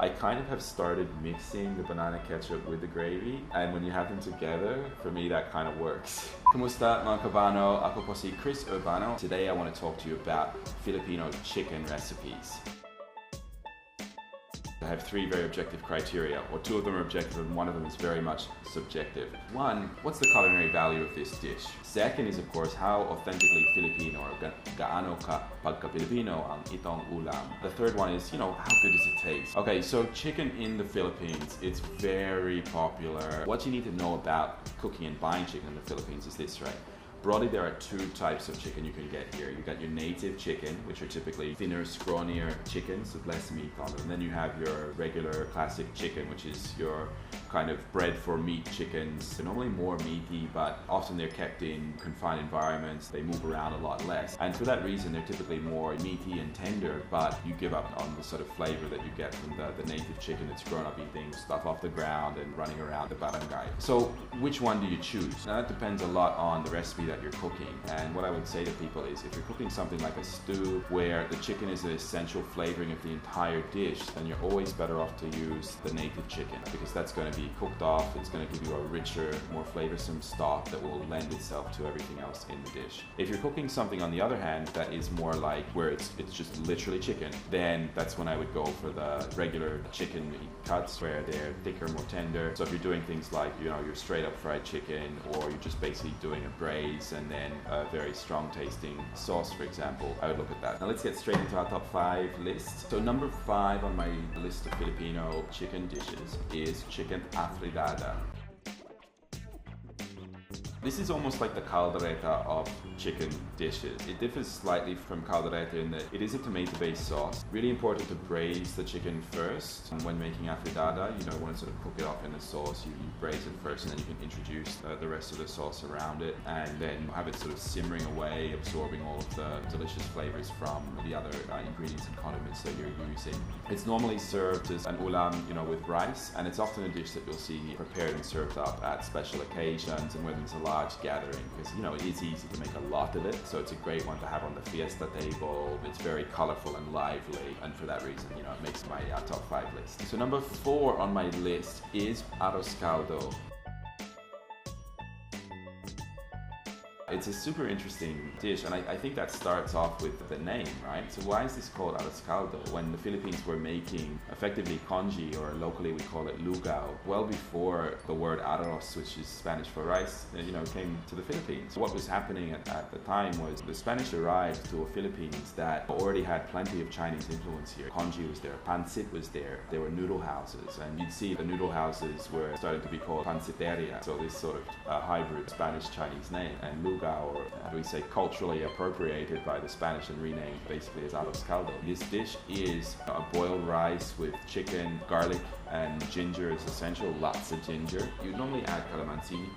I kind of have started mixing the banana ketchup with the gravy, and when you have them together, for me that kind of works. Kumusta mga kabano? Ako po si Chris Urbano. Today I want to talk to you about Filipino chicken recipes. I have three very objective criteria, or two of them are objective and one of them is very much subjective. One, what's the culinary value of this dish? Second is, of course, how authentically Filipino or gaano ka pagka-Filipino ang itong ulam. The third one is, how good does it taste? Okay, so chicken in the Philippines, it's very popular. What you need to know about cooking and buying chicken in the Philippines is this, right? Broadly, there are two types of chicken you can get here. You got your native chicken, which are typically thinner, scrawnier chickens with less meat on them. And then you have your regular classic chicken, which is your kind of bred for meat chickens. They're normally more meaty, but often they're kept in confined environments. They move around a lot less. And for that reason, they're typically more meaty and tender, but you give up on the sort of flavor that you get from the native chicken that's grown up eating stuff off the ground and running around the barangay. So which one do you choose? Now that depends a lot on the recipe that you're cooking. And what I would say to people is, if you're cooking something like a stew where the chicken is the essential flavoring of the entire dish, then you're always better off to use the native chicken, because that's going to be cooked off. It's going to give you a richer, more flavorsome stock that will lend itself to everything else in the dish. If you're cooking something, on the other hand, that is more like where it's just literally chicken, then that's when I would go for the regular chicken meat cuts, where they're thicker, more tender. So if you're doing things like, your straight up fried chicken, or you're just basically doing a braise and then a very strong tasting sauce, for example, I would look at that. Now let's get straight into our top 5 list. So number 5 on my list of Filipino chicken dishes is chicken Afritada. This is almost like the caldereta of chicken dishes. It differs slightly from caldereta in that it is a tomato-based sauce. Really important to braise the chicken first. And when making afritada, you don't want to sort of cook it off in the sauce. You braise it first, and then you can introduce the rest of the sauce around it, and then have it sort of simmering away, absorbing all of the delicious flavors from the other ingredients and condiments that you're using. It's normally served as an ulam, with rice, and it's often a dish that you'll see prepared and served up at special occasions and when there's a large gathering, because it is easy to make a lot of it, so it's a great one to have on the fiesta table. It's very colorful and lively, and for that reason, it makes my top 5 list. So number 4 on my list is Arrozcaldo. It's a super interesting dish, and I think that starts off with the name, right? So why is this called Arrozcaldo when the Philippines were making effectively congee, or locally we call it lugao, well before the word arroz, which is Spanish for rice, came to the Philippines. What was happening at the time was the Spanish arrived to a Philippines that already had plenty of Chinese influence here. Congee was there, pancit was there were noodle houses, and you'd see the noodle houses were starting to be called panciteria, so this sort of hybrid Spanish-Chinese name, and lugao, or how do we say, culturally appropriated by the Spanish and renamed basically as Arrozcaldo. This dish is a boiled rice with chicken, garlic, and ginger is essential, lots of ginger. You normally add calamansi,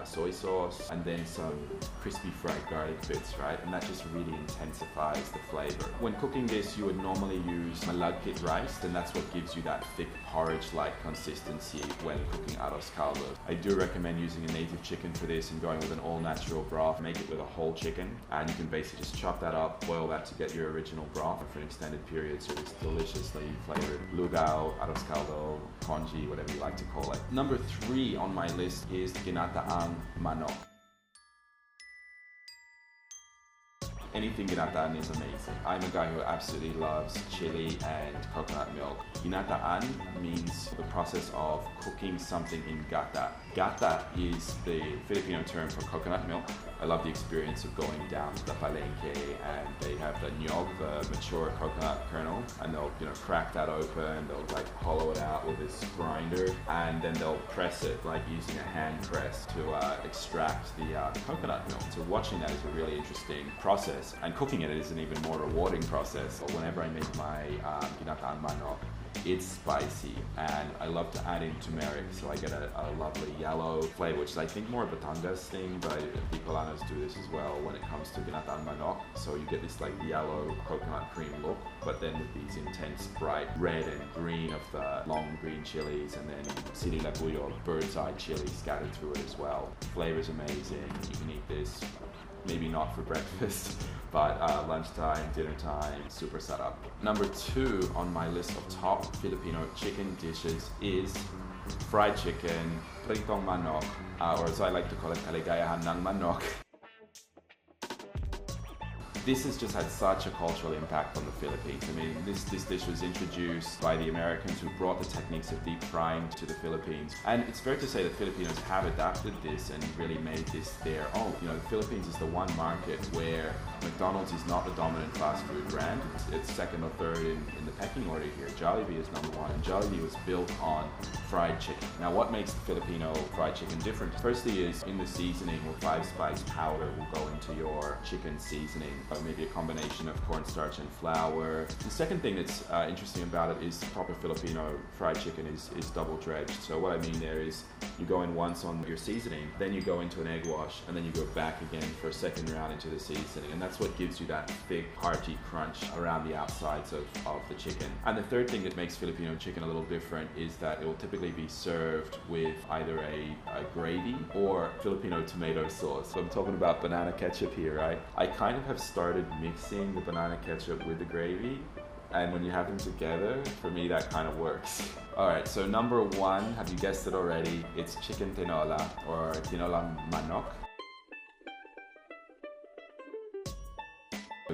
soy sauce, and then some crispy fried garlic bits, right? And that just really intensifies the flavor. When cooking this, you would normally use malagkit rice, and that's what gives you that thick porridge-like consistency when cooking Arrozcaldo. I do recommend using a native chicken for this and going with an all-natural broth. Make it with a whole chicken, and you can basically just chop that up, boil that to get your original broth for an extended period, so it's deliciously flavored lugao, Arrozcaldo, congee, whatever you like to call it. Number 3 on my list is Ginataang Manok. Anything Ginataan is amazing. I'm a guy who absolutely loves chili and coconut milk. Ginataan means the process of cooking something in gata. Gata is the Filipino term for coconut milk. I love the experience of going down to the palengke, and they have the nyog, the mature coconut kernel, and they'll crack that open, they'll hollow it out with this grinder, and then they'll press it using a hand press to extract the coconut milk. So watching that is a really interesting process, and cooking it is an even more rewarding process. Whenever I make my Ginataang Manok, it's spicy, and I love to add in turmeric, so I get a lovely yellow flavor, which is I think more of a Batangas thing, but Bicolanos do this as well when it comes to Ginataang Manok. So you get this yellow coconut cream look, but then with these intense bright red and green of the long green chilies, and then sili labuyo, bird's eye chili scattered through it as well. Flavor's amazing. You can eat this maybe not for breakfast, but lunchtime, dinner time, super setup. Number 2 on my list of top Filipino chicken dishes is fried chicken, pritong manok, or as I like to call it, kaligayahan ng manok. This has just had such a cultural impact on the Philippines. I mean, this dish was introduced by the Americans who brought the techniques of deep frying to the Philippines. And it's fair to say that Filipinos have adapted this and really made this their own. You know, the Philippines is the one market where McDonald's is not the dominant fast food brand. It's second or third in the pecking order here. Jollibee is number 1, and Jollibee was built on fried chicken. Now, what makes the Filipino fried chicken different? Firstly is in the seasoning, or 5-spice powder will go into your chicken seasoning. Maybe a combination of cornstarch and flour. The second thing that's interesting about it is proper Filipino fried chicken is double dredged. So what I mean there is you go in once on your seasoning, then you go into an egg wash, and then you go back again for a second round into the seasoning. And that's what gives you that thick, hearty crunch around the outsides of the chicken. And the third thing that makes Filipino chicken a little different is that it will typically be served with either a gravy or Filipino tomato sauce. So I'm talking about banana ketchup here, right? I kind of have started mixing the banana ketchup with the gravy, and when you have them together, for me that kind of works. Alright, so number 1, have you guessed it already? It's chicken tinola, or Tinolang Manok.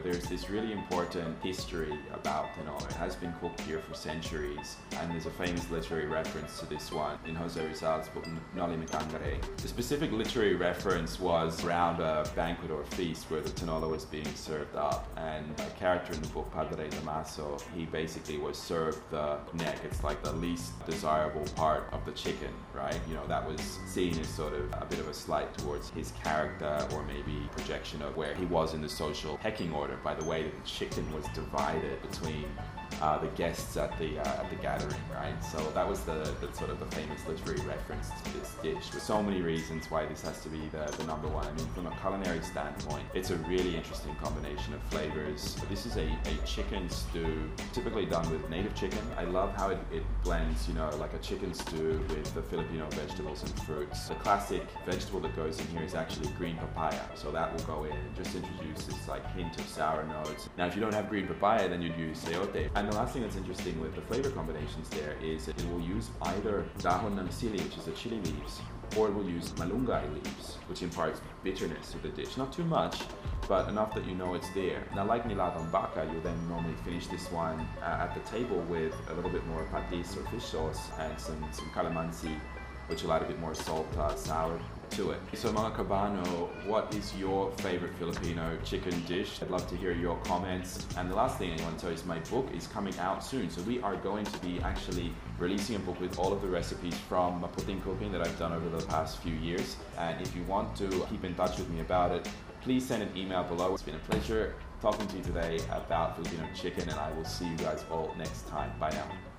There's this really important history about Tinola. It has been cooked here for centuries, and there's a famous literary reference to this one in Jose Rizal's book Noli Me Tangere. The specific literary reference was around a banquet or feast where the Tinola was being served up, and a character in the book, Padre Damaso, he basically was served the neck. It's like the least desirable part of the chicken, right? You know, that was seen as sort of a bit of a slight towards his character, or maybe projection of where he was in the social pecking order, by the way that the chicken was divided between the guests at the gathering, right? So that was the sort of the famous literary reference to this dish. With so many reasons why this has to be the number 1. I mean, from a culinary standpoint, it's a really interesting combination of flavors. This is a chicken stew, typically done with native chicken. I love how it blends, you know, like a chicken stew with the Filipino vegetables and fruits. The classic vegetable that goes in here is actually green papaya, so that will go in and just introduce this like hint of sour notes. Now, if you don't have green papaya, then you'd use sayote. And the last thing that's interesting with the flavor combinations there is that it will use either dahon ng sili, which is the chili leaves, or it will use malunggay leaves, which imparts bitterness to the dish. Not too much, but enough that you know it's there. Now, like nilatang baka, you'll then normally finish this one at the table with a little bit more patis or fish sauce and some calamansi, which will add a bit more salt, sour to it. So mga kabano, what is your favorite Filipino chicken dish? I'd love to hear your comments. And the last thing I want to tell you is my book is coming out soon. So we are going to be actually releasing a book with all of the recipes from Maputing cooking that I've done over the past few years. And if you want to keep in touch with me about it, please send an email below. It's been a pleasure talking to you today about Filipino chicken, and I will see you guys all next time. Bye now.